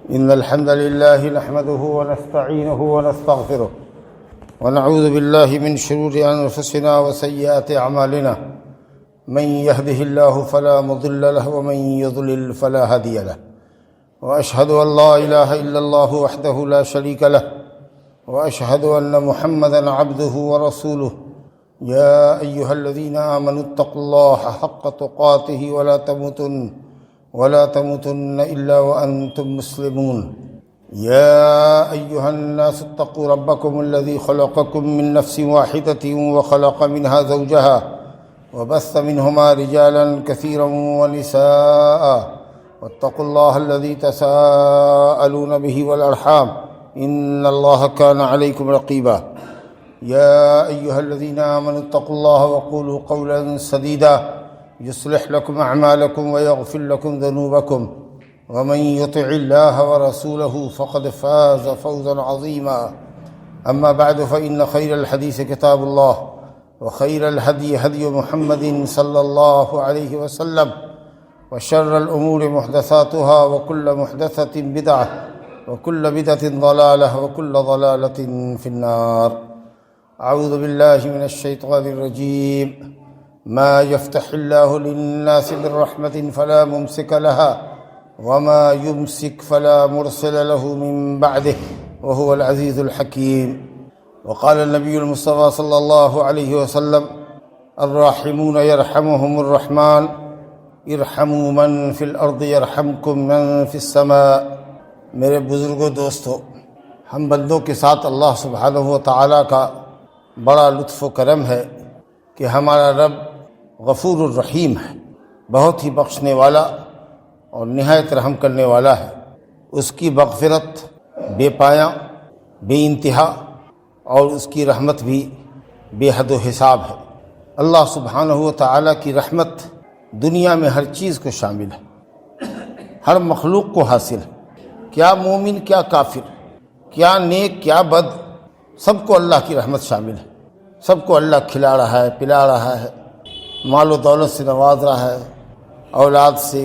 إن الحمد لله نحمده ونستعينه ونستغفره ونعوذ بالله من شرور أنفسنا وسيئات أعمالنا من يهده الله فلا مضل له ومن يضلل فلا هادي له وأشهد أن لا إله إلا الله وحده لا شريك له وأشهد أن محمدًا عبده ورسوله يا أيها الذين آمنوا اتقوا الله حق تقاته ولا تموتن إلا وأنتم مسلمون يا أيها الناس اتقوا ربكم الذي خلقكم من نفس واحدة وخلق منها زوجها وبث منهما رجالا كثيرا ونساء واتقوا الله الذي تساءلون به والأرحام إن الله كان عليكم رقيبا يا أيها الذين آمنوا اتقوا الله وقولوا قولا سديدا يصلح لكم أعمالكم ويغفر لكم ذنوبكم ومن يطع الله ورسوله فقد فاز فوزا عظيما أما بعد فإن خير الحديث كتاب الله وخير الهدي هدي محمد صلى الله عليه وسلم وشر الأمور محدثاتها وكل محدثة بدعة وكل بدعة ضلالة وكل ضلالة في النار أعوذ بالله من الشيطان الرجيم ما يفتح الله للناس من رحمة فلا ممسك لها وما يمسك فلا مرسل له من بعده وهو العزيز الحكيم وقال النبي المصطفى صلى الله عليه وسلم الراحمون يرحمهم الرحمن ارحموا من في الأرض يرحمكم من في السماء۔ میرے بزرگوں دوستو، ہم بندوں کے ساتھ اللہ سبحانہ و تعالیٰ کا بڑا لطف و کرم ہے کہ ہمارا رب غفور الرحیم ہے، بہت ہی بخشنے والا اور نہایت رحم کرنے والا ہے۔ اس کی مغفرت بے پایاں، بے انتہا، اور اس کی رحمت بھی بے حد و حساب ہے۔ اللہ سبحانہ و تعالیٰ کی رحمت دنیا میں ہر چیز کو شامل ہے، ہر مخلوق کو حاصل ہے، کیا مومن کیا کافر، کیا نیک کیا بد، سب کو اللہ کی رحمت شامل ہے۔ سب کو اللہ کھلا رہا ہے، پلا رہا ہے، مال و دولت سے نواز رہا ہے، اولاد سے،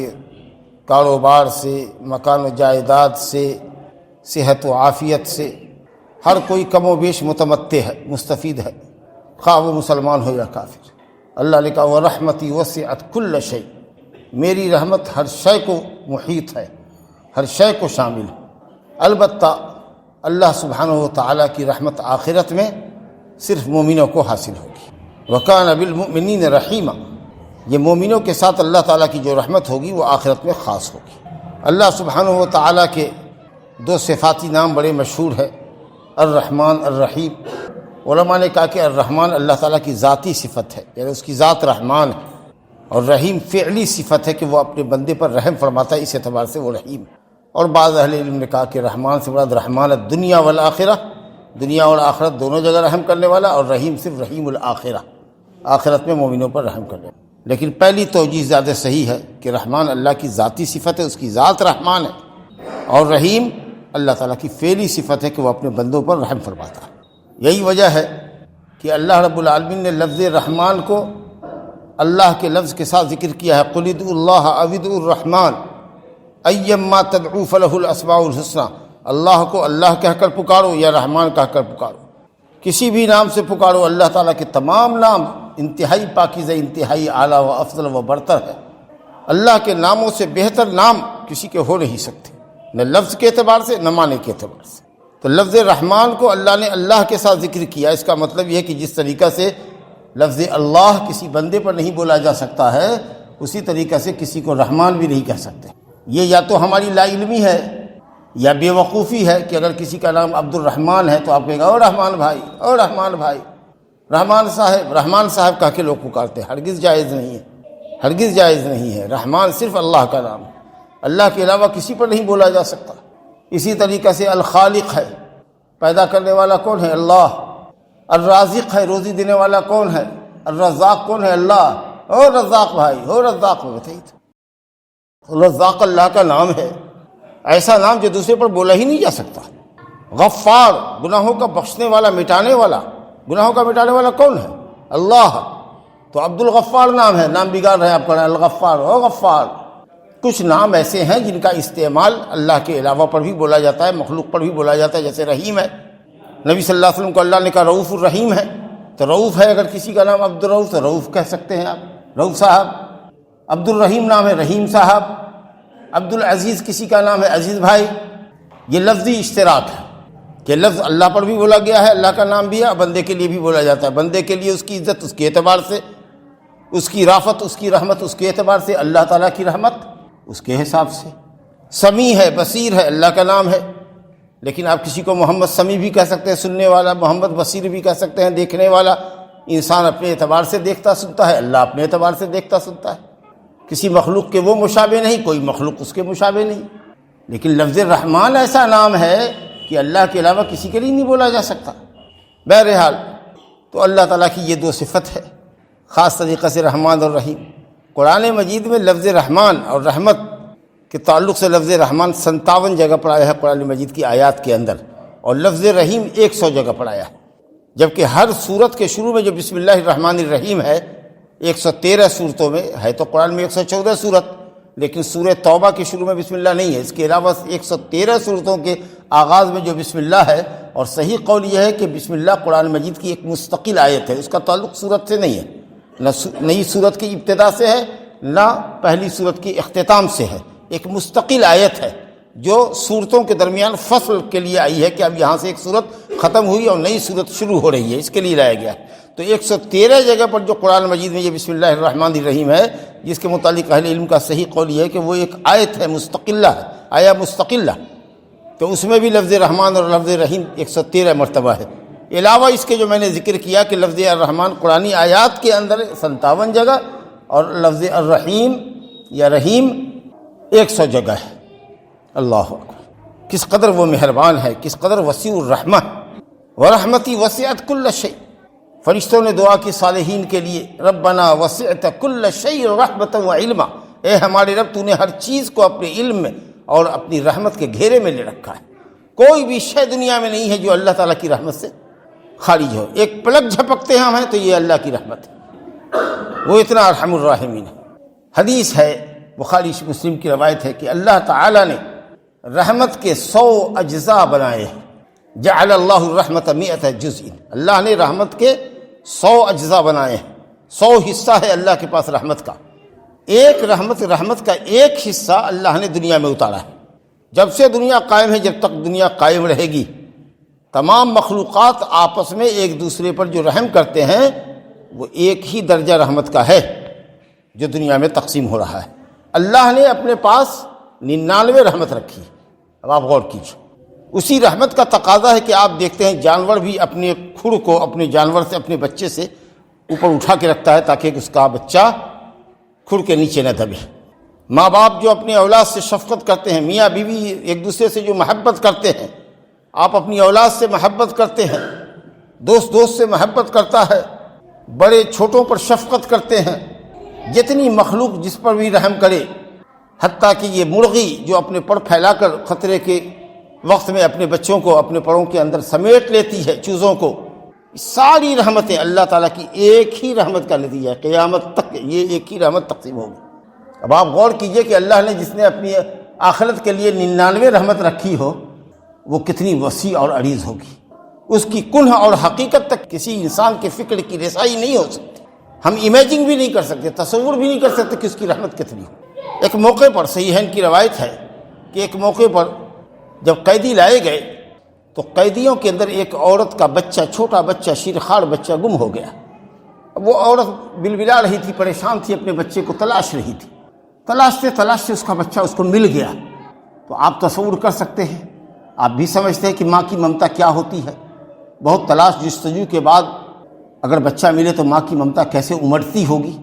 کاروبار سے، مکان و جائیداد سے، صحت و عافیت سے، ہر کوئی کم و بیش متمتع ہے، مستفید ہے، خواہ وہ مسلمان ہو یا کافر۔ اللہ نے کہا وَرَحْمَتِي وَسِعَتْ كُلَّ شَيْءٍ، میری رحمت ہر شے کو محیط ہے، ہر شے کو شامل ہے۔ البتہ اللہ سبحانہ و تعالیٰ کی رحمت آخرت میں صرف مومنوں کو حاصل ہوگی۔ وَكَانَ بِالْمُؤْمِنِينَ رَحِيمًا، یہ مومنوں کے ساتھ اللہ تعالیٰ کی جو رحمت ہوگی وہ آخرت میں خاص ہوگی۔ اللہ سبحانہ و تعالیٰ کے دو صفاتی نام بڑے مشہور ہیں، الرحمن الرحیم۔ علماء نے کہا کہ الرحمن اللہ تعالیٰ کی ذاتی صفت ہے، یعنی اس کی ذات رحمان ہے، اور رحیم فعلی صفت ہے کہ وہ اپنے بندے پر رحم فرماتا ہے، اس اعتبار سے وہ رحیم ہے۔ اور بعض اہل علم نے کہا کہ رحمان سے مراد رحمان الدنیا والآخرہ، دنیا اور آخرت دونوں جگہ رحم کرنے والا، اور رحیم صرف رحیم الآخرہ، آخرت میں مومنوں پر رحم کرنے والا۔ لیکن پہلی توجیہ زیادہ صحیح ہے کہ رحمان اللہ کی ذاتی صفت ہے، اس کی ذات رحمان ہے، اور رحیم اللہ تعالیٰ کی فعلی صفت ہے کہ وہ اپنے بندوں پر رحم فرماتا ہے۔ یہی وجہ ہے کہ اللہ رب العالمین نے لفظ رحمان کو اللہ کے لفظ کے ساتھ ذکر کیا ہے، قُلِ ادْعُوا اللَّهَ أَوِ ادْعُوا الرَّحْمَٰنَ أَيَّمَّا تَدْعُوا فَلَهُ الْأَسْمَاءُ الْحُسْنَىٰ، اللہ کو اللہ کہہ کر پکارو یا رحمان کہہ کر پکارو، کسی بھی نام سے پکارو، اللہ تعالیٰ کے تمام نام انتہائی پاکیزہ، انتہائی اعلیٰ و افضل و برتر ہے۔ اللہ کے ناموں سے بہتر نام کسی کے ہو نہیں سکتے، نہ لفظ کے اعتبار سے نہ معنی کے اعتبار سے۔ تو لفظ رحمان کو اللہ نے اللہ کے ساتھ ذکر کیا، اس کا مطلب یہ ہے کہ جس طریقہ سے لفظ اللہ کسی بندے پر نہیں بولا جا سکتا ہے، اسی طریقہ سے کسی کو رحمان بھی نہیں کہہ سکتے۔ یہ یا تو ہماری لا علمی ہے یا بے وقوفی ہے کہ اگر کسی کا نام عبد الرحمن ہے تو آپ کہیں گے او رحمان بھائی، او رحمان بھائی، رحمان صاحب کہہ کے لوگ پکارتے ہیں۔ ہرگز جائز نہیں ہے، ہرگز جائز نہیں ہے۔ رحمان صرف اللہ کا نام ہے، اللہ کے علاوہ کسی پر نہیں بولا جا سکتا۔ اسی طریقہ سے الخالق ہے، پیدا کرنے والا کون ہے؟ اللہ۔ الرازق ہے، روزی دینے والا کون ہے؟ الرزاق کون ہے؟ اللہ۔ او رزاق بھائی، او رزاق بتائیے تو رزاق اللہ کا نام ہے، ایسا نام جو دوسرے پر بولا ہی نہیں جا سکتا۔ غفار، گناہوں کا بخشنے والا، مٹانے والا، گناہوں کا مٹانے والا کون ہے؟ اللہ۔ تو عبد الغفار نام ہے، نام بگاڑ رہے ہیں آپ کا، الغفار، او غفار۔ کچھ نام ایسے ہیں جن کا استعمال اللہ کے علاوہ پر بھی بولا جاتا ہے، مخلوق پر بھی بولا جاتا ہے، جیسے رحیم ہے۔ نبی صلی اللہ علیہ وسلم کو اللہ نے کہا رؤوف الرحیم ہے، تو رؤوف ہے، اگر کسی کا نام عبد الرؤوف تو رؤوف کہہ سکتے ہیں آپ، رؤوف صاحب۔ عبد الرحیم نام ہے، رحیم صاحب۔ عبد العزیز کسی کا نام ہے، عزیز بھائی۔ یہ لفظی اشتراک ہے کہ لفظ اللہ پر بھی بولا گیا ہے، اللہ کا نام بھی ہے، اور بندے کے لیے بھی بولا جاتا ہے۔ بندے کے لیے اس کی عزت اس کے اعتبار سے، اس کی رافت، اس کی رحمت اس کے اعتبار سے، اللہ تعالیٰ کی رحمت اس کے حساب سے۔ سمیع ہے، بصیر ہے، اللہ کا نام ہے، لیکن آپ کسی کو محمد سمیع بھی کہہ سکتے ہیں، سننے والا، محمد بصیر بھی کہہ سکتے ہیں، دیکھنے والا۔ انسان اپنے اعتبار سے دیکھتا سنتا ہے، اللہ اپنے اعتبار سے دیکھتا سنتا ہے۔ کسی مخلوق کے وہ مشابہ نہیں، کوئی مخلوق اس کے مشابہ نہیں۔ لیکن لفظ رحمان ایسا نام ہے کہ اللہ کے علاوہ کسی کے لیے نہیں بولا جا سکتا۔ بہرحال تو اللہ تعالیٰ کی یہ دو صفت ہے خاص طریقے سے، رحمان اور رحیم۔ قرآن مجید میں لفظ رحمان اور رحمت کے تعلق سے لفظ رحمان 57 جگہ پر آیا ہے قرآن مجید کی آیات کے اندر، اور لفظ رحیم 100 جگہ پر آیا ہے، جبکہ ہر سورت کے شروع میں جو بسم اللہ الرحمن الرحیم ہے 113 صورتوں میں ہے، تو قرآن میں 114 صورت، لیکن سورہ توبہ کے شروع میں بسم اللہ نہیں ہے۔ اس کے علاوہ 113 صورتوں کے آغاز میں جو بسم اللہ ہے، اور صحیح قول یہ ہے کہ بسم اللہ قرآن مجید کی ایک مستقل آیت ہے، اس کا تعلق سورت سے نہیں ہے، نہ نئی سورت کی ابتدا سے ہے، نہ پہلی سورت کی اختتام سے ہے، ایک مستقل آیت ہے جو صورتوں کے درمیان فصل کے لیے آئی ہے کہ اب یہاں سے ایک صورت ختم ہوئی اور نئی صورت شروع ہو رہی ہے، اس کے لیے لایا گیا ہے۔ تو 113 جگہ پر جو قرآن مجید میں یہ بسم اللہ الرحمن الرحیم ہے، جس کے متعلق اہل علم کا صحیح قول یہ ہے کہ وہ ایک آیت ہے، مستقلہ ہے، آیا مستقلہ، تو اس میں بھی لفظ رحمان اور لفظ رحیم 113 مرتبہ ہے۔ علاوہ اس کے جو میں نے ذکر کیا کہ لفظ الرحمن قرآنی آیات کے اندر 57 جگہ، اور لفظ الرحیم یا رحیم 100 جگہ ہے۔ اللہ اکبر، کس قدر وہ مہربان ہے، کس قدر وسیع الرحمہ۔ ورحمتی وسعت کل شیء، فرشتوں نے دعا کی صالحین کے لیے، ربنا وسعت کل شیء رحمۃ و علما، اے ہمارے رب تو نے ہر چیز کو اپنے علم میں اور اپنی رحمت کے گھیرے میں لے رکھا ہے۔ کوئی بھی شے دنیا میں نہیں ہے جو اللہ تعالیٰ کی رحمت سے خارج ہو۔ ایک پلک جھپکتے ہم ہیں تو یہ اللہ کی رحمت ہے، وہ اتنا ارحم الراحمین ہے۔ حدیث ہے، بخاری مسلم کی روایت ہے کہ اللہ تعالیٰ نے رحمت کے 100 اجزاء بنائے ہیں، جعل اللہ الرحمت 100 جزء، اللہ نے رحمت کے 100 اجزاء بنائے ہیں، 100 حصہ ہے اللہ کے پاس رحمت کا۔ ایک رحمت کا ایک حصہ اللہ نے دنیا میں اتارا ہے۔ جب سے دنیا قائم ہے، جب تک دنیا قائم رہے گی، تمام مخلوقات آپس میں ایک دوسرے پر جو رحم کرتے ہیں وہ ایک ہی درجہ رحمت کا ہے جو دنیا میں تقسیم ہو رہا ہے۔ اللہ نے اپنے پاس 99 رحمت رکھی، اب آپ غور کیجیے۔ اسی رحمت کا تقاضا ہے کہ آپ دیکھتے ہیں جانور بھی اپنے کھر کو اپنے جانور سے، اپنے بچے سے اوپر اٹھا کے رکھتا ہے تاکہ اس کا بچہ کھر کے نیچے نہ دبے۔ ماں باپ جو اپنے اولاد سے شفقت کرتے ہیں، میاں بیوی ایک دوسرے سے جو محبت کرتے ہیں، آپ اپنی اولاد سے محبت کرتے ہیں، دوست سے محبت کرتا ہے، بڑے چھوٹوں پر شفقت کرتے ہیں، جتنی مخلوق جس پر بھی رحم کرے، حتیٰ کہ یہ مرغی جو اپنے پر پھیلا کر خطرے کے وقت میں اپنے بچوں کو اپنے پروں کے اندر سمیٹ لیتی ہے، چوزوں کو، ساری رحمتیں اللہ تعالیٰ کی ایک ہی رحمت کا نتیجہ ہے، قیامت تک یہ ایک ہی رحمت تقسیم ہوگی۔ اب آپ غور کیجئے کہ اللہ نے جس نے اپنی آخرت کے لیے 99 رحمت رکھی ہو، وہ کتنی وسیع اور عریض ہوگی۔ اس کی کنہ اور حقیقت تک کسی انسان کے فکر کی رسائی نہیں ہو سکتی، ہم امیجن بھی نہیں کر سکتے، تصور بھی نہیں کر سکتے کہ اس کی رحمت کتنی ہو۔ ایک موقع پر صحیحین کی روایت ہے کہ ایک موقع پر جب قیدی لائے گئے تو قیدیوں کے اندر ایک عورت کا بچہ، چھوٹا بچہ، شیرخوار بچہ گم ہو گیا۔ اب وہ عورت بلبلا رہی تھی، پریشان تھی، اپنے بچے کو تلاش رہی تھی، تلاشتے اس کا بچہ اس کو مل گیا۔ تو آپ تصور کر سکتے ہیں، آپ بھی سمجھتے ہیں کہ ماں کی ممتا کیا ہوتی ہے۔ بہت تلاش جستجو کے بعد اگر بچہ ملے تو ماں کی ممتا کیسے امڑتی ہوگی۔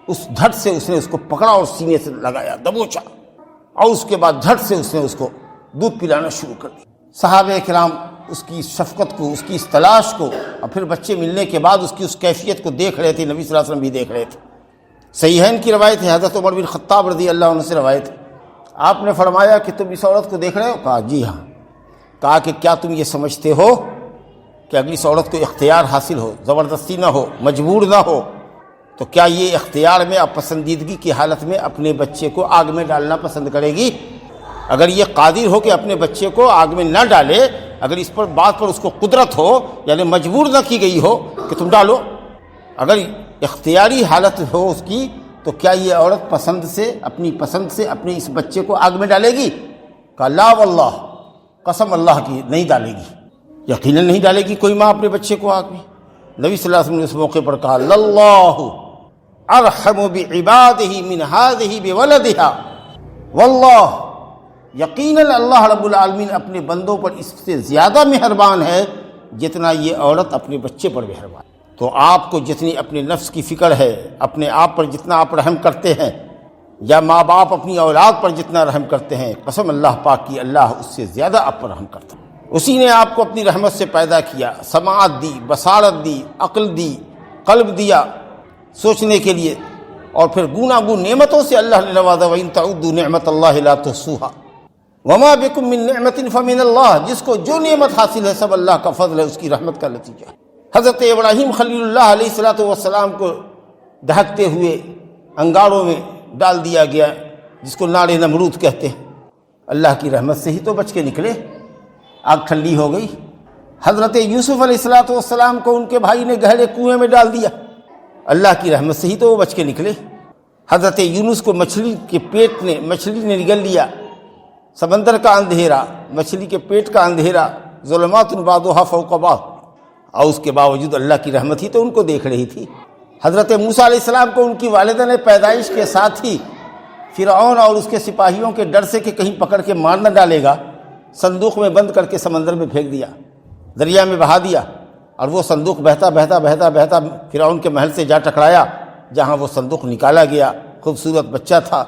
اس دھڑ سے اس نے اس کو پکڑا اور سینے سے لگایا، دبوچا، اور اس کے بعد دھڑ سے اس نے اس کو دودھ پلانا شروع کر دیا۔ صحابہ کرام اس کی شفقت کو، اس کی اس تلاش کو، اور پھر بچے ملنے کے بعد اس کی اس کیفیت کو دیکھ رہے تھے، نبی صلی اللہ علیہ وسلم بھی دیکھ رہے تھے۔ صحیحین کی روایت ہے، حضرت عمر بن خطاب رضی اللہ عنہ سے روایت ہے، آپ نے فرمایا کہ تم اس عورت کو دیکھ رہے ہو؟ کہا جی ہاں۔ کہا کہ کیا تم یہ سمجھتے ہو کہ اگر اس عورت کو اختیار حاصل ہو، زبردستی نہ ہو، مجبور نہ ہو، تو کیا یہ اختیار میں اب پسندیدگی کی حالت میں اپنے بچے کو آگ میں ڈالنا پسند کرے گی؟ اگر یہ قادر ہو کہ اپنے بچے کو آگ میں نہ ڈالے، اگر اس پر بات پر اس کو قدرت ہو، یعنی مجبور نہ کی گئی ہو کہ تم ڈالو، اگر اختیاری حالت ہو اس کی، تو کیا یہ عورت پسند سے، اپنی پسند سے اپنے اس بچے کو آگ میں ڈالے گی؟ کہا لا واللہ، قسم اللہ کی نہیں ڈالے گی، یقیناً نہیں ڈالے گی کوئی ماں اپنے بچے کو آگ میں۔ نبی صلی اللہ علیہ وسلم نے اس موقع پر کہا للہ ارحم بعبادہ من ہذہ بولدہا، واللہ، یقیناً اللہ رب العالمین اپنے بندوں پر اس سے زیادہ مہربان ہے جتنا یہ عورت اپنے بچے پر مہربان ہے۔ تو آپ کو جتنی اپنے نفس کی فکر ہے، اپنے آپ پر جتنا آپ رحم کرتے ہیں، یا ماں باپ اپنی اولاد پر جتنا رحم کرتے ہیں، قسم اللہ پاک کی، اللہ اس سے زیادہ آپ پر رحم کرتا ہے۔ اسی نے آپ کو اپنی رحمت سے پیدا کیا، سماعت دی، بصارت دی، عقل دی، قلب دیا سوچنے کے لیے، اور پھر گوناگون نعمتوں سے اللہ نے نوازا۔ وَإِن تَعُدُّوا نِعْمَتَ اللَّهِ لَا تُحْصُوهَا وَمَا بِكُم مِّن نِعْمَةٍ فَمِنَ اللَّهِ، جس کو جو نعمت حاصل ہے سب اللہ کا فضل ہے، اس کی رحمت کا نتیجہ ہے۔ حضرت ابراہیم خلیل اللہ علیہ السلام کو دہکتے ہوئے انگاروں میں ڈال دیا گیا، جس کو نار نمرود کہتے ہیں، اللہ کی رحمت سے ہی تو بچ کے نکلے، آگ ٹھنڈی ہو گئی۔ حضرت یوسف علیہ السلام کو ان کے بھائی نے گہرے کنویں میں ڈال دیا، اللہ کی رحمت سے ہی تو وہ بچ کے نکلے۔ حضرت یونس کو مچھلی نے نگل لیا، سمندر کا اندھیرا، مچھلی کے پیٹ کا اندھیرا، ظلمات بعضها فوق بعض، اور اس کے باوجود اللہ کی رحمت ہی تو ان کو دیکھ رہی تھی۔ حضرت موسیٰ علیہ السلام کو ان کی والدہ نے پیدائش کے ساتھ ہی فرعون اور اس کے سپاہیوں کے ڈر سے کہ کہیں پکڑ کے مار نہ ڈالے گا، صندوق میں بند کر کے سمندر میں پھینک دیا، دریا میں بہا دیا، اور وہ صندوق بہتا بہتا بہتا بہتا فرعون کے محل سے جا ٹکرایا، جہاں وہ صندوق نکالا گیا۔ خوبصورت بچہ تھا،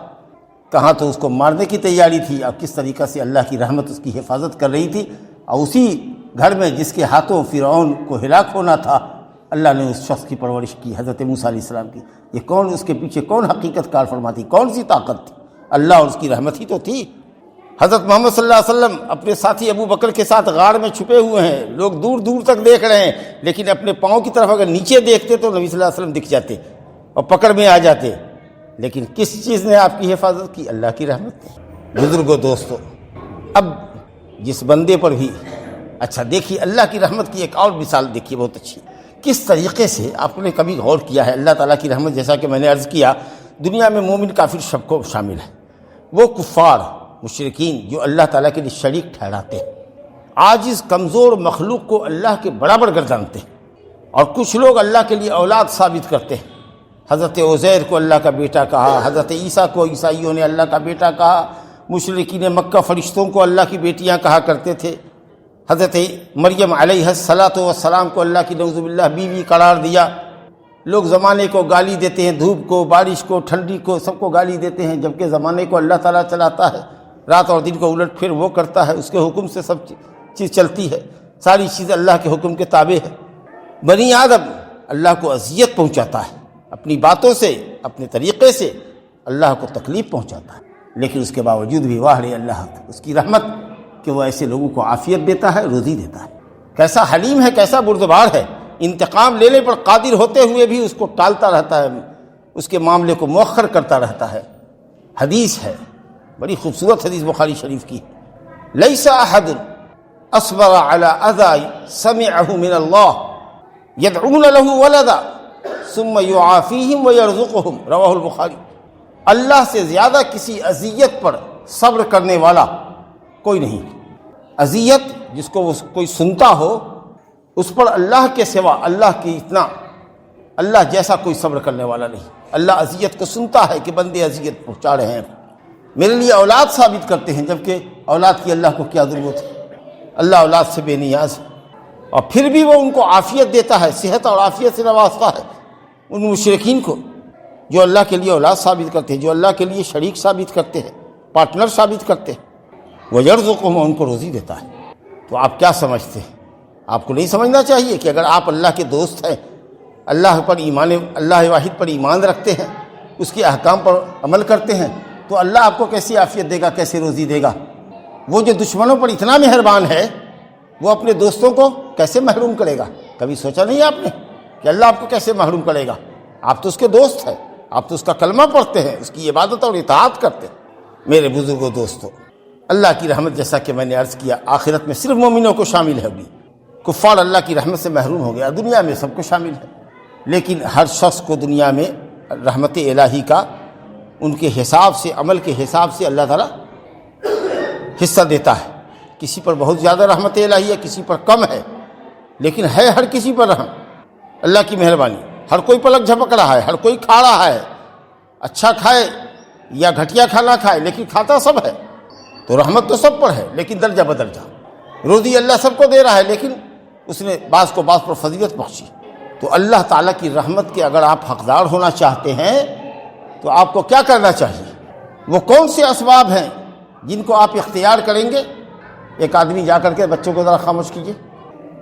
کہاں تو اس کو مارنے کی تیاری تھی، اور کس طریقہ سے اللہ کی رحمت اس کی حفاظت کر رہی تھی، اور اسی گھر میں جس کے ہاتھوں فرعون کو ہلاک ہونا تھا، اللہ نے اس شخص کی پرورش کی، حضرت موسیٰ علیہ السلام کی۔ یہ کون، اس کے پیچھے کون حقیقت کار فرماتی، کون سی طاقت تھی؟ اللہ اور اس کی رحمت ہی تو تھی۔ حضرت محمد صلی اللہ علیہ وسلم اپنے ساتھی ابو بکر کے ساتھ غار میں چھپے ہوئے ہیں، لوگ دور دور تک دیکھ رہے ہیں، لیکن اپنے پاؤں کی طرف اگر نیچے دیکھتے تو نبی صلی اللہ علیہ وسلم دکھ جاتے اور پکڑ میں آ جاتے۔ لیکن کس چیز نے آپ کی حفاظت کی؟ اللہ کی رحمت نے۔ بزرگوں، دوستو، اب جس بندے پر بھی، اچھا دیکھیے اللہ کی رحمت کی ایک اور مثال دیکھیے بہت اچھی، کس طریقے سے آپ نے کبھی غور کیا ہے؟ اللہ تعالیٰ کی رحمت، جیسا کہ میں نے عرض کیا، دنیا میں مومن کافر سب کو شامل ہے۔ وہ کفار مشرکین جو اللہ تعالیٰ کے لیے شریک ٹھہراتے ہیں، عاجز کمزور مخلوق کو اللہ کے برابر گردانتے ہیں، اور کچھ لوگ اللہ کے لیے اولاد ثابت کرتے ہیں۔ حضرت عزیر کو اللہ کا بیٹا کہا، حضرت عیسیٰ کو عیسائیوں نے اللہ کا بیٹا کہا، مشرکین مکہ فرشتوں کو اللہ کی بیٹیاں کہا کرتے تھے، حضرت مریم علیہ السلام کو اللہ کی نعوذ باللہ بیوی قرار دیا۔ لوگ زمانے کو گالی دیتے ہیں، دھوپ کو، بارش کو، ٹھنڈی کو، سب کو گالی دیتے ہیں، جبکہ زمانے کو اللہ تعالیٰ چلاتا ہے، رات اور دن کو الٹ پھر وہ کرتا ہے، اس کے حکم سے سب چیز چلتی ہے، ساری چیز اللہ کے حکم کے تابع ہے۔ بنی آدم اللہ کو اذیت پہنچاتا ہے، اپنی باتوں سے، اپنے طریقے سے اللہ کو تکلیف پہنچاتا ہے، لیکن اس کے باوجود بھی واہ رے اللہ، اس کی رحمت کہ وہ ایسے لوگوں کو عافیت دیتا ہے، روزی دیتا ہے۔ کیسا حلیم ہے، کیسا بردبار ہے، انتقام لینے پر قادر ہوتے ہوئے بھی اس کو ٹالتا رہتا ہے، اس کے معاملے کو مؤخر کرتا رہتا ہے۔ حدیث ہے، بڑی خوبصورت حدیث بخاری شریف کی، لیس احد اصبر علی اذی سمعہ من اللہ یدعون له ولدا ثم یعافیہم ویرزقہم، رواہ البخاری۔ اللہ سے زیادہ کسی اذیت پر صبر کرنے والا کوئی نہیں۔ اذیت جس کو کوئی سنتا ہو، اس پر اللہ کے سوا، اللہ جیسا کوئی صبر کرنے والا نہیں۔ اللہ اذیت کو سنتا ہے کہ بندے اذیت پہنچا رہے ہیں، میرے لیے اولاد ثابت کرتے ہیں، جبکہ اولاد کی اللہ کو کیا ضرورت ہے، اللہ اولاد سے بے نیاز ہے، اور پھر بھی وہ ان کو عافیت دیتا ہے، صحت اور عافیت سے نوازتا ہے ان مشرکین کو جو اللہ کے لیے اولاد ثابت کرتے ہیں، جو اللہ کے لیے شریک ثابت کرتے ہیں، پارٹنر ثابت کرتے ہیں۔ وَيَرْزُقُهُمْ، ان کو روزی دیتا ہے۔ تو آپ کیا سمجھتے ہیں؟ آپ کو نہیں سمجھنا چاہیے کہ اگر آپ اللہ کے دوست ہیں، اللہ واحد پر ایمان رکھتے ہیں، اس کے احکام پر عمل کرتے ہیں، تو اللہ آپ کو کیسی عافیت دے گا، کیسے روزی دے گا؟ وہ جو دشمنوں پر اتنا مہربان ہے، وہ اپنے دوستوں کو کیسے محروم کرے گا؟ کبھی سوچا نہیں آپ نے کہ اللہ آپ کو کیسے محروم کرے گا؟ آپ تو اس کے دوست ہیں، آپ تو اس کا کلمہ پڑھتے ہیں، اس کی عبادت اور اطاعت کرتے ہیں۔ میرے بزرگوں دوستوں، اللہ کی رحمت جیسا کہ میں نے عرض کیا آخرت میں صرف مومنوں کو شامل ہوگی، کفار اللہ کی رحمت سے محروم ہو گیا۔ دنیا میں سب کو شامل ہے، لیکن ہر شخص کو دنیا میں رحمت الہی کا ان کے حساب سے، عمل کے حساب سے اللہ تعالیٰ حصہ دیتا ہے۔ کسی پر بہت زیادہ رحمت الہی ہے، کسی پر کم ہے، لیکن ہے ہر کسی پر رحم، اللہ کی مہربانی۔ ہر کوئی پلک جھپک رہا ہے، ہر کوئی کھا رہا ہے، اچھا کھائے یا گھٹیا کھانا کھائے لیکن کھاتا سب ہے، تو رحمت تو سب پر ہے لیکن درجہ بدرجہ۔ روزی اللہ سب کو دے رہا ہے لیکن اس نے بعض کو بعض پر فضیلت بخشی۔ تو اللہ تعالیٰ کی رحمت کے اگر آپ حقدار ہونا چاہتے ہیں تو آپ کو کیا کرنا چاہیے؟ وہ کون سے اسباب ہیں جن کو آپ اختیار کریں گے؟ ایک آدمی جا کر کے بچوں کو ذرا خاموش کیجیے۔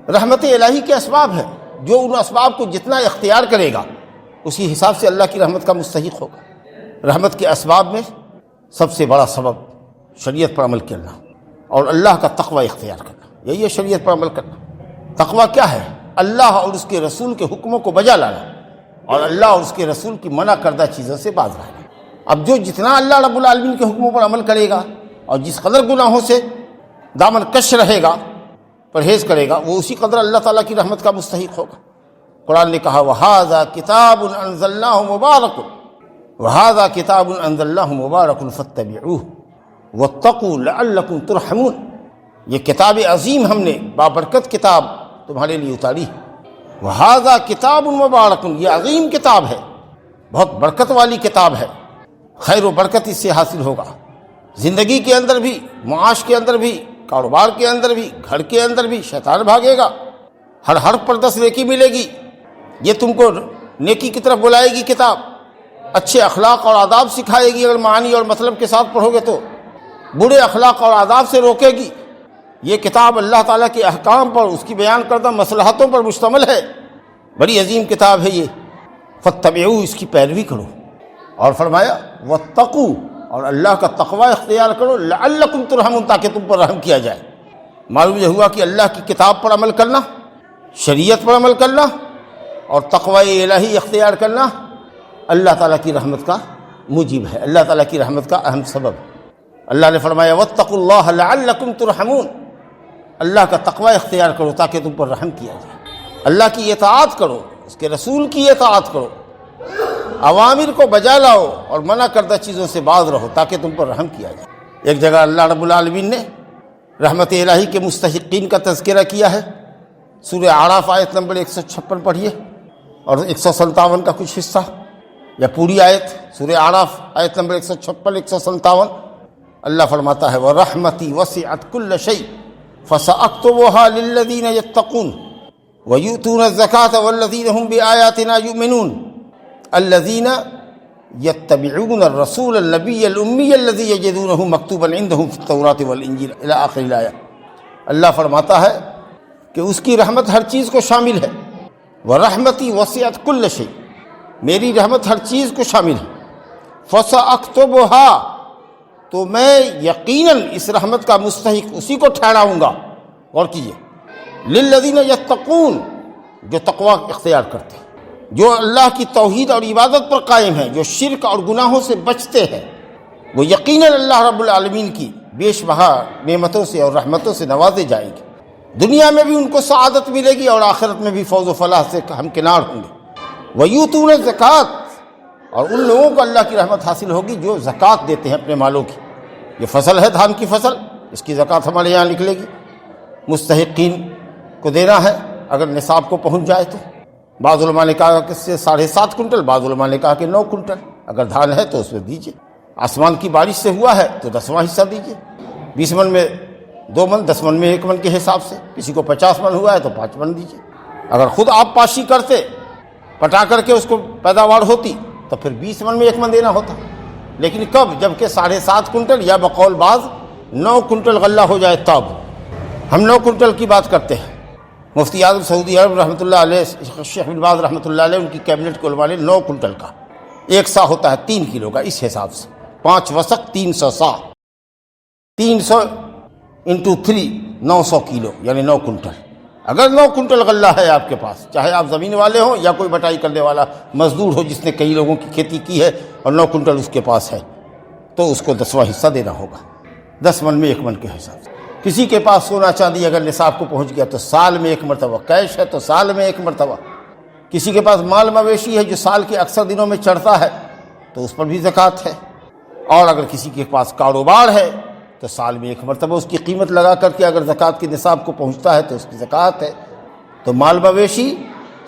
رحمت الہی کے اسباب ہیں، جو ان اسباب کو جتنا اختیار کرے گا اسی حساب سے اللہ کی رحمت کا مستحق ہوگا۔ رحمت کے اسباب میں سب سے بڑا سبب شریعت پر عمل کرنا اور اللہ کا تقوی اختیار کرنا، یہی ہے شریعت پر عمل کرنا۔ تقوی کیا ہے؟ اللہ اور اس کے رسول کے حکموں کو بجا لانا اور اللہ اور اس کے رسول کی منع کردہ چیزوں سے باز رہنا۔ اب جو جتنا اللہ رب العالمین کے حکموں پر عمل کرے گا اور جس قدر گناہوں سے دامن کش رہے گا، پرہیز کرے گا، وہ اسی قدر اللہ تعالیٰ کی رحمت کا مستحق ہوگا۔ قرآن نے کہا وَهَذَا كِتَابٌ أَنزَلْنَاهُ مُبَارَكٌ وَهَذَا كِتَابٌ أَنزَلْنَاهُ مُبَارَكٌ فَاتَّبِعُوهُ وَاتَّقُوا لَعَلَّكُمْ تُرْحَمُونَ، یہ کتاب عظیم ہم نے بابرکت کتاب تمہارے لیے اتاری ہے۔ وَهَذَا كِتَابٌ مُبَارَكٌ، یہ عظیم کتاب ہے، بہت برکت والی کتاب ہے، خیر و برکت اس سے حاصل ہوگا، زندگی کے اندر بھی، معاش کے اندر بھی، کاروبار کے اندر بھی، گھر کے اندر بھی شیطان بھاگے گا، ہر حرف پر 10 نیکی ملے گی، یہ تم کو نیکی کی طرف بلائے گی کتاب، اچھے اخلاق اور آداب سکھائے گی اگر معنی اور مطلب کے ساتھ پڑھو گے تو، برے اخلاق اور آداب سے روکے گی۔ یہ کتاب اللہ تعالیٰ کے احکام پر، اس کی بیان کردہ مصلحتوں پر مشتمل ہے، بڑی عظیم کتاب ہے یہ۔ فاتبعوہ، اس کی پیروی کرو، اور فرمایا واتقوا، اور اللہ کا تقوی اختیار کرو، لعلکم ترحمون، تاکہ تم پر رحم کیا جائے۔ معلوم یہ ہوا کہ اللہ کی کتاب پر عمل کرنا، شریعت پر عمل کرنا اور تقوی الہی اختیار کرنا اللہ تعالیٰ کی رحمت کا موجب ہے، اللہ تعالیٰ کی رحمت کا اہم سبب۔ اللہ نے فرمایا واتقوا اللہ لعلکم ترحمون، اللہ کا تقوی اختیار کرو تاکہ تم پر رحم کیا جائے، اللہ کی اطاعت کرو، اس کے رسول کی اطاعت کرو، اوامر کو بجا لاؤ اور منع کردہ چیزوں سے باز رہو تاکہ تم پر رحم کیا جائے۔ ایک جگہ اللہ رب العالمین نے رحمت الہی کے مستحقین کا تذکرہ کیا ہے، سورہ اعراف آیت نمبر 156 پڑھیے اور 157 کا کچھ حصہ یا پوری آیت، سورہ اعراف آیت نمبر 156 157۔ اللہ فرماتا ہے وَرَحْمَتِي وَسِعَتْ كُلَّ شَيْءٍ فَسَأَكْتُبُهَا لِلَّذِينَ يَتَّقُونَ وَيُؤْتُونَ الزَّكَاةَ وَالَّذِينَ هُمْ بِآيَاتِنَا يُؤْمِنُونَ الذين يتبعون الرسول النبي الأمي الذي يجدونه مكتوبا عندهم في التوراة والإنجيل إلى آخر الآية۔ اللہ فرماتا ہے کہ اس کی رحمت ہر چیز کو شامل ہے، وَرَحْمَتِي وَسِعَتْ كُلَّ شَيْءٍ، میری رحمت ہر چیز کو شامل ہے، فَسَأَكْتُبُهَا، تو میں یقیناً اس رحمت کا مستحق اسی کو ٹھہراؤں گا۔ غور کیجیے، لِلَّذِينَ يَتَّقُونَ، جو تقوی اختیار کرتے ہیں، جو اللہ کی توحید اور عبادت پر قائم ہیں، جو شرک اور گناہوں سے بچتے ہیں، وہ یقیناً اللہ رب العالمین کی بیش بہا نعمتوں سے اور رحمتوں سے نوازے جائیں گے، دنیا میں بھی ان کو سعادت ملے گی اور آخرت میں بھی فوز و فلاح سے ہمکنار ہوں گے۔ وَيُؤْتُونَ الزَّكَاةَ، اور ان لوگوں کو اللہ کی رحمت حاصل ہوگی جو زکوٰۃ دیتے ہیں اپنے مالوں کی۔ یہ فصل ہے دھان کی فصل، اس کی زکوٰۃ ہمارے یہاں نکلے گی، مستحقین کو دینا ہے اگر نصاب کو پہنچ جائے تو۔ بعض علماء نے کہا کہ اس سے 7.5 کنٹل، بعض علماء نے کہا کہ 9 کنٹل، اگر دھان ہے تو اس میں دیجیے۔ آسمان کی بارش سے ہوا ہے تو 10واں حصہ دیجیے، 20 من میں 2 من، 10 من میں 1 من کے حساب سے، کسی کو 50 من ہوا ہے تو 5 من دیجیے۔ اگر خود آپ پاشی کرتے، پٹا کر کے اس کو پیداوار ہوتی تو پھر 20 من میں 1 من دینا ہوتا، لیکن کب؟ جب کہ 7.5 کنٹل یا بقول بعض 9 کنٹل غلہ ہو جائے تب۔ ہم 9 کنٹل کی بات کرتے ہیں۔ مفتی اعظم سعودی عرب رحمۃ اللہ علیہ، شیخ بن باز رحمۃ اللہ علیہ، ان کی کیبنٹ کے علماء نے 9 کنٹل کا، 1 سا ہوتا ہے 3 کلو کا، اس حساب سے 5 وسق 300 سا، 300 × 3 900 کلو یعنی 9 کنٹل۔ اگر 9 کنٹل غلہ ہے آپ کے پاس، چاہے آپ زمین والے ہوں یا کوئی بٹائی کرنے والا مزدور ہو جس نے کئی لوگوں کی کھیتی کی ہے اور 9 کنٹل اس کے پاس ہے، تو اس کو 10واں حصہ دینا ہوگا، 10 من میں 1 من کے حساب سے۔ کسی کے پاس سونا چاندی اگر نصاب کو پہنچ گیا تو سال میں 1 مرتبہ، کیش ہے تو سال میں 1 مرتبہ۔ کسی کے پاس مال مویشی ہے جو سال کے اکثر دنوں میں چڑھتا ہے تو اس پر بھی زکوٰۃ ہے، اور اگر کسی کے پاس کاروبار ہے تو سال میں 1 مرتبہ اس کی قیمت لگا کر کے اگر زکوٰۃ کے نصاب کو پہنچتا ہے تو اس کی زکوٰۃ ہے۔ تو مال مویشی،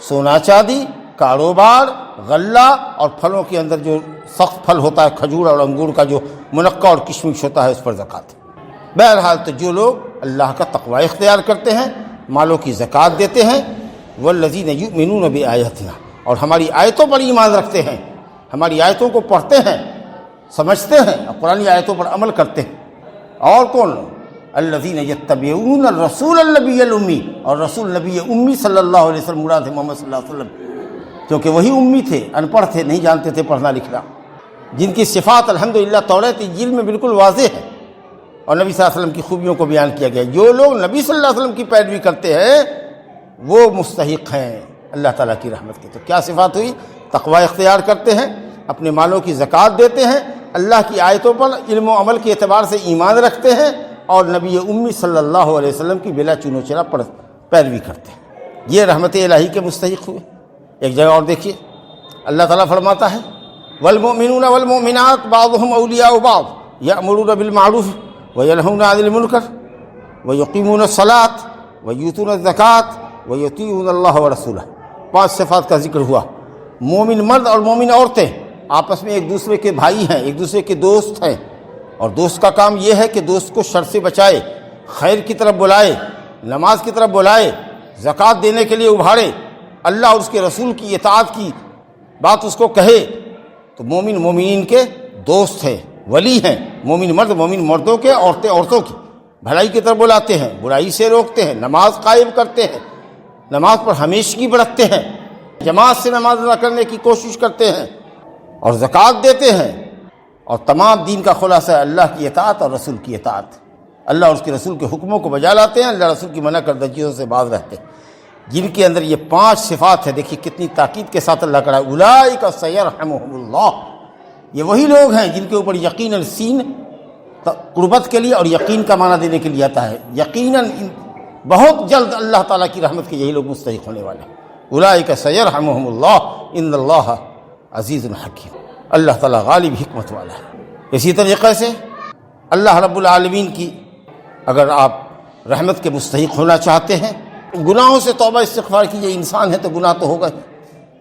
سونا چاندی، کاروبار، غلہ اور پھلوں کے اندر جو سخت پھل ہوتا ہے کھجور اور انگور کا جو منقع اور کشمش ہوتا ہے اس پر زکوٰۃ ہے۔ بہرحال تو جو لوگ اللہ کا تقوی اختیار کرتے ہیں، مالوں کی زکوٰۃ دیتے ہیں، والذین یؤمنون بآیاتنا، اور ہماری آیتوں پر ایمان رکھتے ہیں، ہماری آیتوں کو پڑھتے ہیں، سمجھتے ہیں اور قرآنی آیتوں پر عمل کرتے ہیں۔ اور کون لوگ؟ الذین یتبعون الرسول النبی الامی، اور رسول نبی امی صلی اللہ علیہ وسلم مراد ہے محمد صلی اللہ علیہ وسلم، کیونکہ وہی امی تھے، ان پڑھ تھے، نہیں جانتے تھے پڑھنا لکھنا، جن کی صفات الحمدللہ توریت انجیل میں بالکل واضح ہے، اور نبی صلی اللہ علیہ وسلم کی خوبیوں کو بیان کیا گیا۔ جو لوگ نبی صلی اللہ علیہ وسلم کی پیروی کرتے ہیں وہ مستحق ہیں اللہ تعالیٰ کی رحمت کے۔ تو کیا صفات ہوئی؟ تقوی اختیار کرتے ہیں، اپنے مالوں کی زکوٰۃ دیتے ہیں، اللہ کی آیتوں پر علم و عمل کے اعتبار سے ایمان رکھتے ہیں، اور نبی امی صلی اللہ علیہ وسلم کی بلا چون و چرا پیروی کرتے ہیں۔ یہ رحمت الہی کے مستحق ہوئے۔ ایک جگہ اور دیکھیے، اللہ تعالیٰ فرماتا ہے والمؤمنون والمؤمنات بعضهم اولیاء بعض یأمرون بالمعروف وینہون عن المنکر ویقیمون الصلاۃ ویؤتون الزکاۃ ویطیعون اللہ ورسولہ۔ 5 صفات کا ذکر ہوا۔ مومن مرد اور مومن عورتیں آپس میں ایک دوسرے کے بھائی ہیں، ایک دوسرے کے دوست ہیں، اور دوست کا کام یہ ہے کہ دوست کو شر سے بچائے، خیر کی طرف بلائے، نماز کی طرف بلائے، زکوٰۃ دینے کے لیے ابھارے، اللہ اور اس کے رسول کی اطاعت کی بات اس کو کہے۔ تو مومن مومنین کے دوست ہیں، ولی ہیں، مومن مرد مومن مردوں کے، عورتیں عورتوں کی، بھلائی کی طرف بلاتے ہیں، برائی سے روکتے ہیں، نماز قائم کرتے ہیں، نماز پر ہمیشگی برتتے ہیں، جماعت سے نماز ادا کرنے کی کوشش کرتے ہیں، اور زکوٰۃ دیتے ہیں، اور تمام دین کا خلاصہ ہے اللہ کی اطاعت اور رسول کی اطاعت۔ اللہ اور اس کے رسول کے حکموں کو بجا لاتے ہیں، اللہ رسول کی منع کردہ چیزوں سے باز رہتے ہیں۔ جن کے اندر یہ 5 صفات ہیں، دیکھیے کتنی تاکید کے ساتھ اللہ کرا، اولئک سیرحمہم اللہ، یہ وہی لوگ ہیں جن کے اوپر یقیناً سین قربت کے لیے اور یقین کا معنی دینے کے لیے آتا ہے، یقیناً بہت جلد اللہ تعالیٰ کی رحمت کے یہی لوگ مستحق ہونے والے ہیں۔ اولئک سیرحمہم اللہ ان اللہ عزیز حکیم، اللہ تعالیٰ غالب حکمت والا ہے۔ اسی طریقے سے اللہ رب العالمین کی اگر آپ رحمت کے مستحق ہونا چاہتے ہیں، گناہوں سے توبہ استغفار کیجیے، انسان ہے تو گناہ تو ہوگا ہی،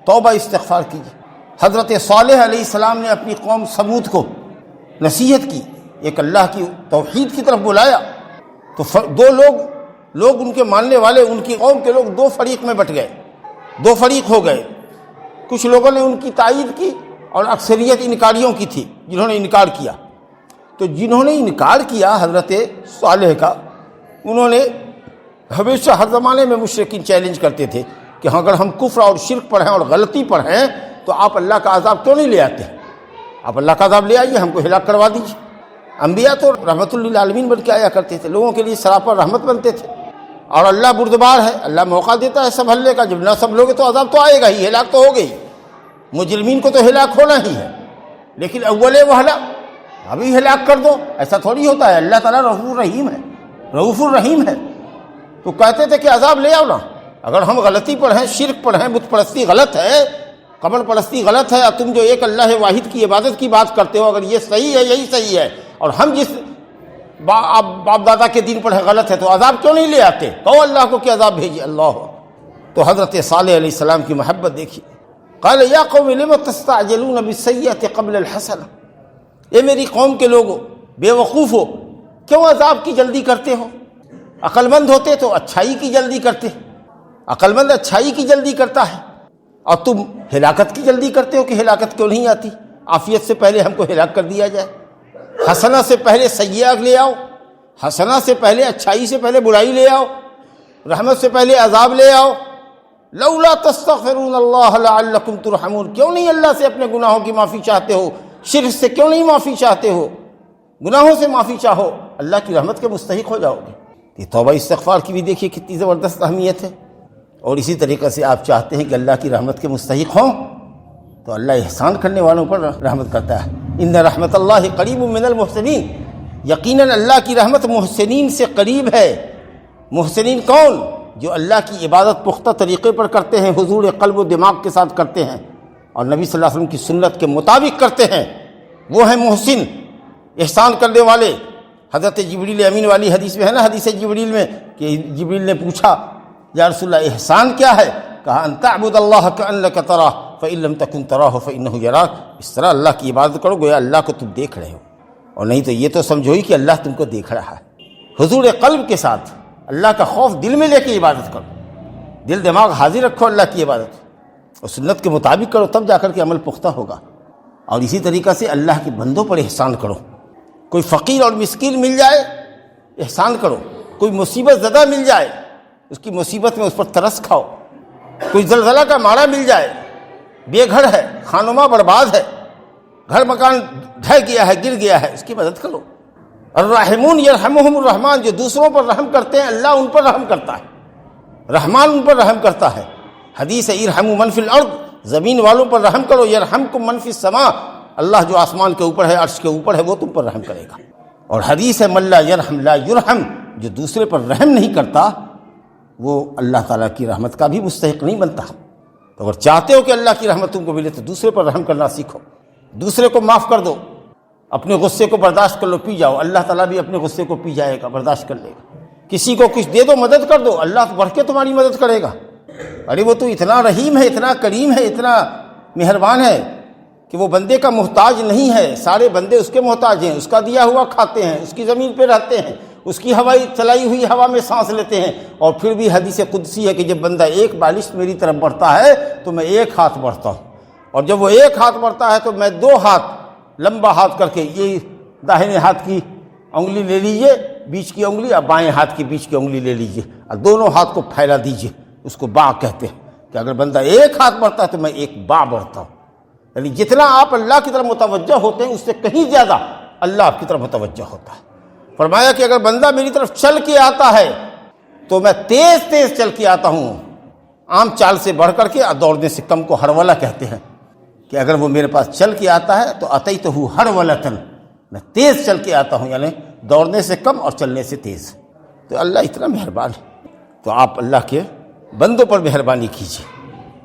توبہ استغفار کیجیے۔ حضرت صالح علیہ السلام نے اپنی قوم سمود کو نصیحت کی، ایک اللہ کی توحید کی طرف بلایا، تو 2 لوگ ان کے ماننے والے، ان کی قوم کے لوگ 2 فریق میں بٹ گئے، 2 فریق ہو گئے۔ کچھ لوگوں نے ان کی تائید کی اور اکثریت انکاریوں کی تھی جنہوں نے انکار کیا۔ تو جنہوں نے انکار کیا حضرت صالح کا، انہوں نے ہمیشہ ہر زمانے میں مشرکین چیلنج کرتے تھے کہ اگر ہم کفر اور شرک پر ہیں اور غلطی پر ہیں تو آپ اللہ کا عذاب کیوں نہیں لے آتے؟ آپ اللہ کا عذاب لے آئیے، ہم کو ہلاک کروا دیجیے۔ انبیاء تو رحمت للعالمین بن کے آیا کرتے تھے، لوگوں کے لیے سراپا رحمت بنتے تھے، اور اللہ بردبار ہے، اللہ موقع دیتا ہے سنبھلنے کا، جب نہ سنبھلوگے تو عذاب تو آئے گا ہی، ہلاک تو ہو گئی، مجرمین کو تو ہلاک ہونا ہی ہے، لیکن اول وہلا ابھی ہلاک کر دو، ایسا تھوڑی ہوتا ہے۔ اللہ تعالیٰ رؤوف الرحیم ہے، تو کہتے تھے کہ عذاب لے آؤ نا، اگر ہم غلطی پر ہیں، شرک پر ہیں، بت پرستی غلط ہے، قبر پرستی غلط ہے، اور تم جو ایک اللہ واحد کی عبادت کی بات کرتے ہو اگر یہ صحیح ہے، یہی صحیح ہے، اور ہم جس باپ دادا کے دین پر ہے غلط ہے، تو عذاب کیوں نہیں لے آتے؟ کہو اللہ کو کہ عذاب بھیجیے۔ اللہ تو حضرت صالح علیہ السلام کی محبت دیکھیے، قال یا قوم لم تستعجلون بالسیئۃ قبل الحسنہ، اے میری قوم کے لوگو، بے وقوف ہو، کیوں عذاب کی جلدی کرتے ہو؟ عقل مند ہوتے تو اچھائی کی جلدی کرتے، عقل مند اچھائی کی جلدی کرتا ہے، اور تم ہلاکت کی جلدی کرتے ہو کہ ہلاکت کیوں نہیں آتی؟ عافیت سے پہلے ہم کو ہلاک کر دیا جائے، حسنہ سے پہلے سیئہ لے آؤ، حسنہ سے پہلے اچھائی سے پہلے برائی لے آؤ، رحمت سے پہلے عذاب لے آؤ۔ لولا تستغفرون اللہ لعلکم ترحمون، کیوں نہیں اللہ سے اپنے گناہوں کی معافی چاہتے ہو؟ شرک سے کیوں نہیں معافی چاہتے ہو؟ گناہوں سے معافی چاہو، اللہ کی رحمت کے مستحق ہو جاؤ گے۔ یہ توبہ استغفار کی بھی دیکھیے کتنی زبردست اہمیت ہے۔ اور اسی طریقے سے آپ چاہتے ہیں کہ اللہ کی رحمت کے مستحق ہوں تو اللہ احسان کرنے والوں پر رحمت کرتا ہے۔ ان رحمت اللہ قریب من المحسنین، یقیناً اللہ کی رحمت محسنین سے قریب ہے۔ محسنین کون؟ جو اللہ کی عبادت پختہ طریقے پر کرتے ہیں، حضور قلب و دماغ کے ساتھ کرتے ہیں اور نبی صلی اللہ علیہ وسلم کی سنت کے مطابق کرتے ہیں، وہ ہیں محسن، احسان کرنے والے۔ حضرت جبریل امین والی حدیث میں ہے نا، حدیث جبریل میں کہ جبریل نے پوچھا یا رسول اللہ احسان کیا ہے؟ کہا ان تعبد اللہ کأنک تراہ فإن لم تکن تراہ فإنہ یراک، اس طرح اللہ کی عبادت کرو گویا اللہ کو تم دیکھ رہے ہو، اور نہیں تو یہ تو سمجھو ہی کہ اللہ تم کو دیکھ رہا ہے۔ حضور قلب کے ساتھ اللہ کا خوف دل میں لے کے عبادت کرو، دل دماغ حاضر رکھو اللہ کی عبادت، اور سنت کے مطابق کرو، تب جا کر کے عمل پختہ ہوگا۔ اور اسی طریقہ سے اللہ کے بندوں پر احسان کرو، کوئی فقیر اور مسکین مل جائے احسان کرو، کوئی مصیبت زدہ مل جائے اس کی مصیبت میں اس پر ترس کھاؤ، کوئی زلزلہ کا مارا مل جائے، بے گھر ہے، خانماں برباد ہے، گھر مکان ڈھہ گیا ہے، گر گیا ہے، اس کی مدد کرو۔ الراحمون یرحمہم الرحمن، جو دوسروں پر رحم کرتے ہیں اللہ ان پر رحم کرتا ہے، رحمان ان پر رحم کرتا ہے۔ حدیث ہے ارحموا من فی الارض، زمین والوں پر رحم کرو، یرحمکم من فی السماء، اللہ جو آسمان کے اوپر ہے، عرش کے اوپر ہے، وہ تم پر رحم کرے گا۔ اور حدیث ہے من لا یرحم لا یرحم، جو دوسرے پر رحم نہیں کرتا وہ اللہ تعالیٰ کی رحمت کا بھی مستحق نہیں بنتا۔ تو اگر چاہتے ہو کہ اللہ کی رحمت تم کو ملے تو دوسرے پر رحم کرنا سیکھو، دوسرے کو معاف کر دو، اپنے غصے کو برداشت کر لو، پی جاؤ، اللہ تعالیٰ بھی اپنے غصے کو پی جائے گا، برداشت کر لے گا۔ کسی کو کچھ دے دو، مدد کر دو، اللہ بڑھ کے تمہاری مدد کرے گا۔ ارے وہ تو اتنا رحیم ہے، اتنا کریم ہے، اتنا مہربان ہے کہ وہ بندے کا محتاج نہیں ہے، سارے بندے اس کے محتاج ہیں، اس کا دیا ہوا کھاتے ہیں، اس کی زمین پہ رہتے ہیں، اس کی ہوائی چلائی ہوئی ہوا میں سانس لیتے ہیں، اور پھر بھی حدیث قدسی ہے کہ جب بندہ ایک بالش میری طرف بڑھتا ہے تو میں ایک ہاتھ بڑھتا ہوں، اور جب وہ ایک ہاتھ بڑھتا ہے تو میں دو ہاتھ لمبا ہاتھ کر کے، یہ داہنے ہاتھ کی انگلی لے لیجئے بیچ کی انگلی، اور بائیں ہاتھ کی بیچ کی انگلی لے لیجئے، اور دونوں ہاتھ کو پھیلا دیجئے، اس کو باع کہتے ہیں کہ اگر بندہ ایک ہاتھ بڑھتا ہے تو میں ایک باع بڑھتا ہوں۔ یعنی جتنا آپ اللہ کی طرف متوجہ ہوتے ہیں اس سے کہیں زیادہ اللہ آپ کی طرف متوجہ ہوتا ہے۔ فرمایا کہ اگر بندہ میری طرف چل کے آتا ہے تو میں تیز تیز چل کے آتا ہوں، عام چال سے بڑھ کر کے، اور دوڑنے سے کم کو ہرولہ کہتے ہیں کہ اگر وہ میرے پاس چل کے آتا ہے تو اتیتہ ہرولۃ، میں تیز چل کے آتا ہوں، یعنی دوڑنے سے کم اور چلنے سے تیز۔ تو اللہ اتنا مہربان ہے، تو آپ اللہ کے بندوں پر مہربانی کیجیے۔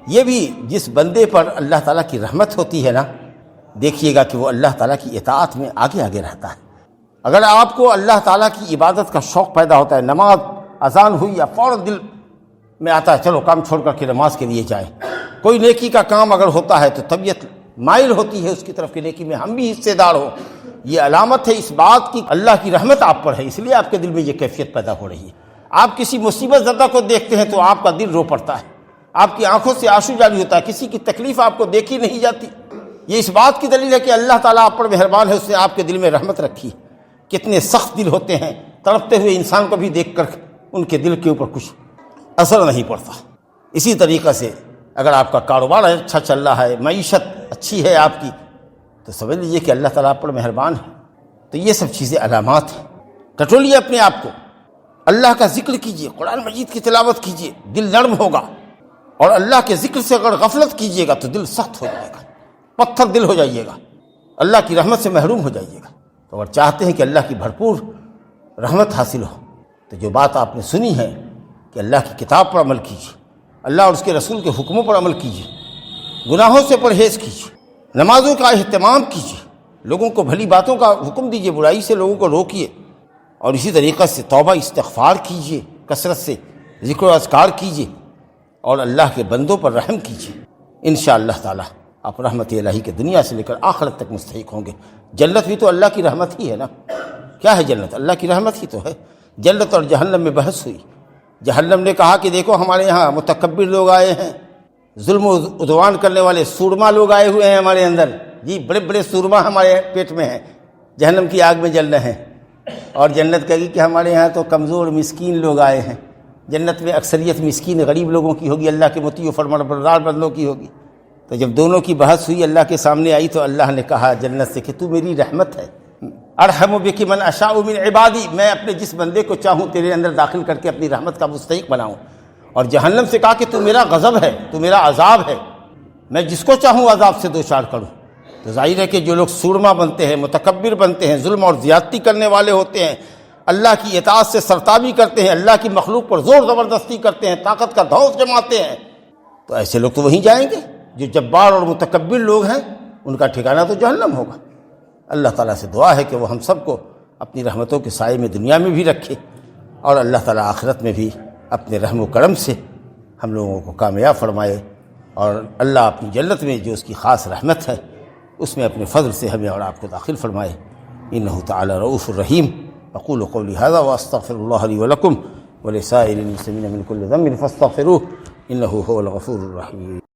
یہ بھی جس بندے پر اللہ تعالیٰ کی رحمت ہوتی ہے نا، دیکھیے گا کہ وہ اللہ تعالیٰ کی اطاعت میں آگے آگے رہتا ہے۔ اگر آپ کو اللہ تعالیٰ کی عبادت کا شوق پیدا ہوتا ہے، نماز اذان ہوئی یا فوراً دل میں آتا ہے چلو کام چھوڑ کر کے نماز کے لیے جائیں، کوئی نیکی کا کام اگر ہوتا ہے تو طبیعت مائل ہوتی ہے اس کی طرف کہ نیکی میں ہم بھی حصے دار ہوں، یہ علامت ہے اس بات کی اللہ کی رحمت آپ پر ہے، اس لیے آپ کے دل میں یہ کیفیت پیدا ہو رہی ہے۔ آپ کسی مصیبت زدہ کو دیکھتے ہیں تو آپ کا دل رو پڑتا ہے، آپ کی آنکھوں سے آنسو جاری ہوتا ہے، کسی کی تکلیف آپ کو دیکھی نہیں جاتی، یہ اس بات کی دلیل ہے کہ اللہ تعالیٰ آپ پر مہربان ہے، اس نے آپ کے دل میں رحمت رکھی۔ کتنے سخت دل ہوتے ہیں، تڑپتے ہوئے انسان کو بھی دیکھ کر ان کے دل کے اوپر کچھ اثر نہیں پڑتا۔ اسی طریقے سے اگر آپ کا کاروبار اچھا چل رہا ہے، معیشت اچھی ہے آپ کی، تو سمجھ لیجیے کہ اللہ تعالیٰ آپ پر مہربان ہے۔ تو یہ سب چیزیں علامات ہیں۔ ٹٹولیے اپنے آپ کو، اللہ کا ذکر کیجیے، قرآن مجید کی تلاوت کیجیے، دل نرم ہوگا، اور اللہ کے ذکر سے اگر غفلت کیجیے گا تو دل سخت ہو جائے گا، پتھر دل ہو جائیے گا، اللہ کی رحمت سے محروم ہو جائیے گا۔ تو اگر چاہتے ہیں کہ اللہ کی بھرپور رحمت حاصل ہو تو جو بات آپ نے سنی ہے کہ اللہ کی کتاب پر عمل کیجیے، اللہ اور اس کے رسول کے حکموں پر عمل کیجیے، گناہوں سے پرہیز کیجیے، نمازوں کا اہتمام کیجیے، لوگوں کو بھلی باتوں کا حکم دیجیے، برائی سے لوگوں کو روکیے، اور اسی طریقے سے توبہ استغفار کیجیے، کثرت سے ذکر و اذکار کیجیے، اور اللہ کے بندوں پر رحم کیجیے۔ انشاءاللہ تعالی آپ رحمت الہی کے دنیا سے لے کر آخرت تک مستحق ہوں گے۔ جنت بھی تو اللہ کی رحمت ہی ہے نا، کیا ہے جنت؟ اللہ کی رحمت ہی تو ہے۔ جنت اور جہنم میں بحث ہوئی، جہنم نے کہا کہ دیکھو ہمارے یہاں متکبر لوگ آئے ہیں، ظلم و عدوان کرنے والے سورما لوگ آئے ہوئے ہیں ہمارے اندر، جی بڑے بڑے سورما ہمارے پیٹ میں ہیں، جہنم کی آگ میں جل رہے ہیں۔ اور جنت کہے گی کہ ہمارے یہاں تو کمزور مسکین لوگ آئے ہیں، جنت میں اکثریت مسکین غریب لوگوں کی ہوگی، اللہ کے مطیع و فرمانبردار بندوں کی ہوگی۔ تو جب دونوں کی بحث ہوئی، اللہ کے سامنے آئی، تو اللہ نے کہا جنت سے کہ تو میری رحمت ہے، ارحم بک من اشاء من عبادی، میں اپنے جس بندے کو چاہوں تیرے اندر داخل کر کے اپنی رحمت کا مستحق بناؤں۔ اور جہنم سے کہا کہ تو میرا غضب ہے، تو میرا عذاب ہے، میں جس کو چاہوں عذاب سے دوچار کروں۔ تو ظاہر ہے کہ جو لوگ سورما بنتے ہیں، متکبر بنتے ہیں، ظلم اور زیادتی کرنے والے ہوتے ہیں، اللہ کی اطاعت سے سرتابی کرتے ہیں، اللہ کی مخلوق پر زور زبردستی کرتے ہیں، طاقت کا دھوس جماتے ہیں، تو ایسے لوگ تو وہیں جائیں گے۔ جو جبار اور متکبر لوگ ہیں ان کا ٹھکانہ تو جہنم ہوگا۔ اللہ تعالیٰ سے دعا ہے کہ وہ ہم سب کو اپنی رحمتوں کے سائے میں دنیا میں بھی رکھے، اور اللہ تعالیٰ آخرت میں بھی اپنے رحم و کرم سے ہم لوگوں کو کامیاب فرمائے، اور اللہ اپنی جنت میں جو اس کی خاص رحمت ہے اس میں اپنے فضل سے ہمیں اور آپ کو داخل فرمائے۔ انہ تعالی رؤوف الرحیم۔ اقول قولی ھذا واستغفر اللہ لی ولکم ولسائر المسلمین من کل ذنب فاستغفروہ انہ هو الغفور الرحیم۔